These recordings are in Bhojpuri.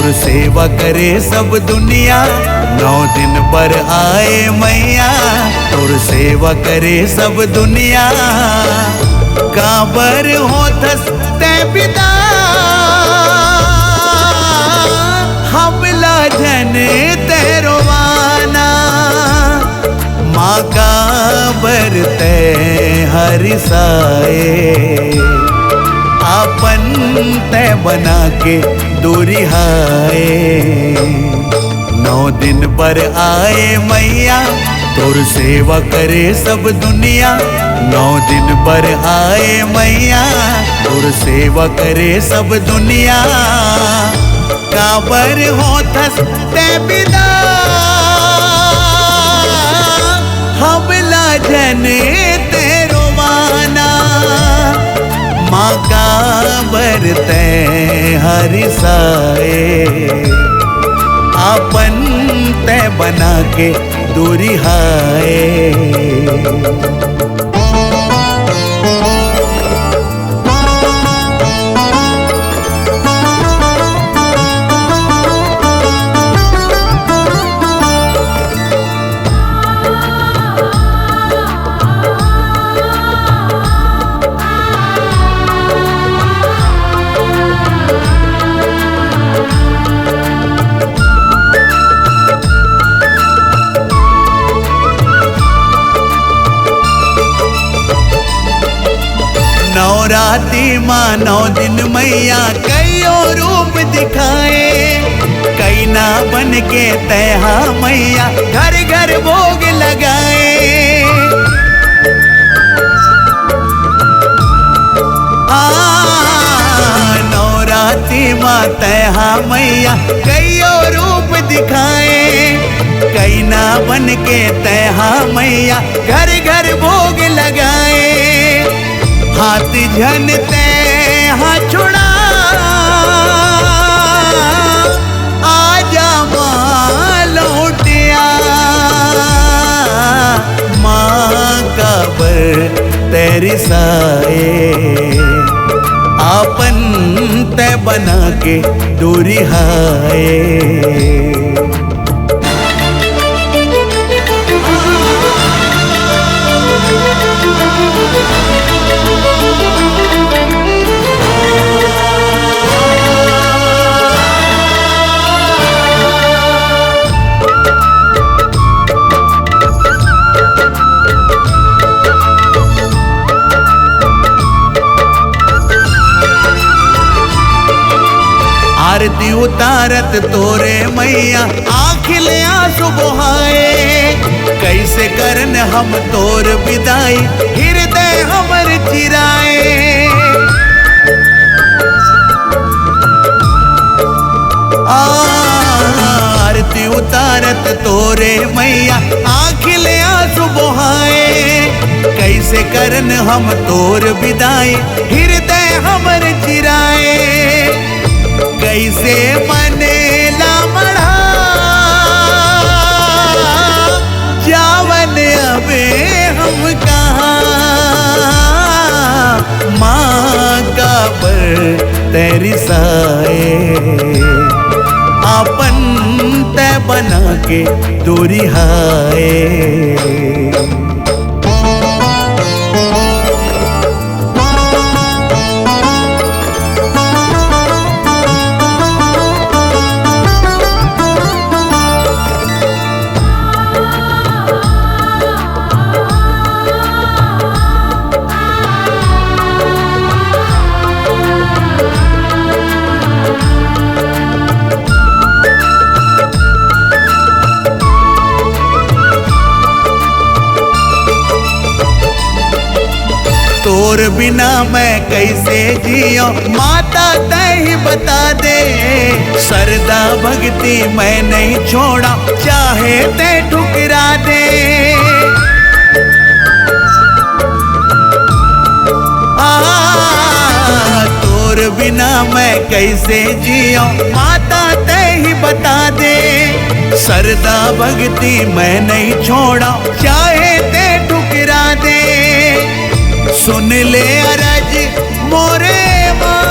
तोर सेवा करे सब दुनिया। 9 दिन पर आए मैया तोर सेवा करे सब दुनिया। काबर होतस ते पिता हमला जन तेरो वाना। माँ काबर ते हरिसाए आपन ते बना के दूरी हाय। 9 दिन पर आए मैया तोर सेवा करे सब दुनिया। 9 दिन पर आए मैया तोर सेवा करे सब दुनिया। काबर होतस ते बिदा हमला जने तेरो माना। माँ काबर ते हरिसाए आपन ते बना के दूरी हाय। नवरात्रि माँ 9 दिन मैया कईयों रूप दिखाए। कई ना बन के तैहा मैया घर घर भोग लगाए। नवरात्रि माँ तैहा मैया कईयों रूप दिखाए। कई ना बन के तैहा मैया घर घर भोग लगाए। हाथ झन ते हाथ छुड़ा आजा माँ लौटिया। माँ काबर तेरी साए आपन ते बना के दूरी हाय। आरती उतारत तोरे मैया आँखिल आंसू बहाए। कैसे करन हम तोर विदाई हृदय हमर चिराए। आरती उतारत तोरे मैया आँखिल आंसू बहाए। कैसे करन हम तोर विदाई हृदय हमर चिराए। कैसे मने लामड़ा जावन अबे हम कहाँ। माँ काबर तेरी साए आपन ते बना के दूरी हाय। तोर बिना मैं कैसे जियो माता तही बता दे। सरदा भक्ति मैं नहीं छोड़ा चाहे ते ठुकरा दे। तोर बिना मैं कैसे जियो माता तही बता दे। सरदा भक्ति मैं नहीं छोड़ा चाहे ते ठुकरा दे। सुन ले अरज मोरे माँ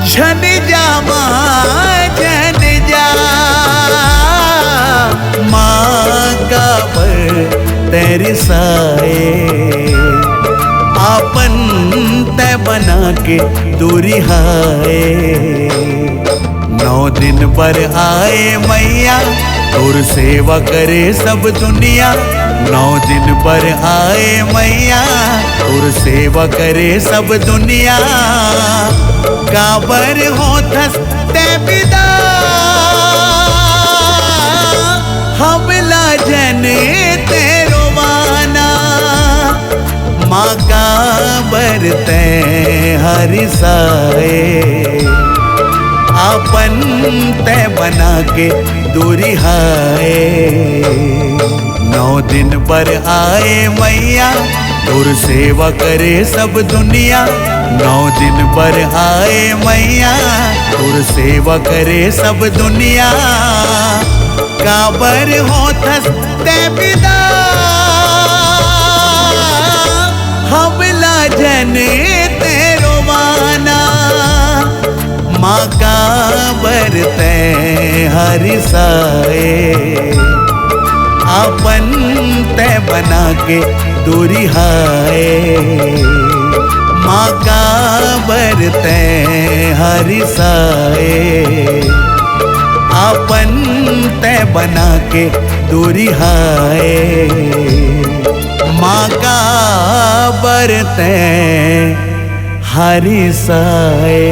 झन जा माँ जन जा, माँ का पर तेरी साए, आपन तय बना के दूरी हाय। 9 दिन पर आए मैया और सेवा करे सब दुनिया, 9 दिन पर आए मैया और सेवा करे सब दुनिया। काबर होथस ते विदा, हमला जने तेरो वाना, माँ काबर ते हरिसाए, आपन तय बना के दूरी हाय। 9 दिन पर आए मैया और सेवा करे सब दुनिया, 9 दिन पर आए मैया और सेवा करे सब दुनिया। काबर होथस ते विदा, हमला जने तेरो वाना, माँ काबर ते हरिसाए, आपन तय बना के दूरी हाय। माँ काबर ते हरिसाए, आपन तय बना के दूरी हाय। माँ काबर ते हरिसाए।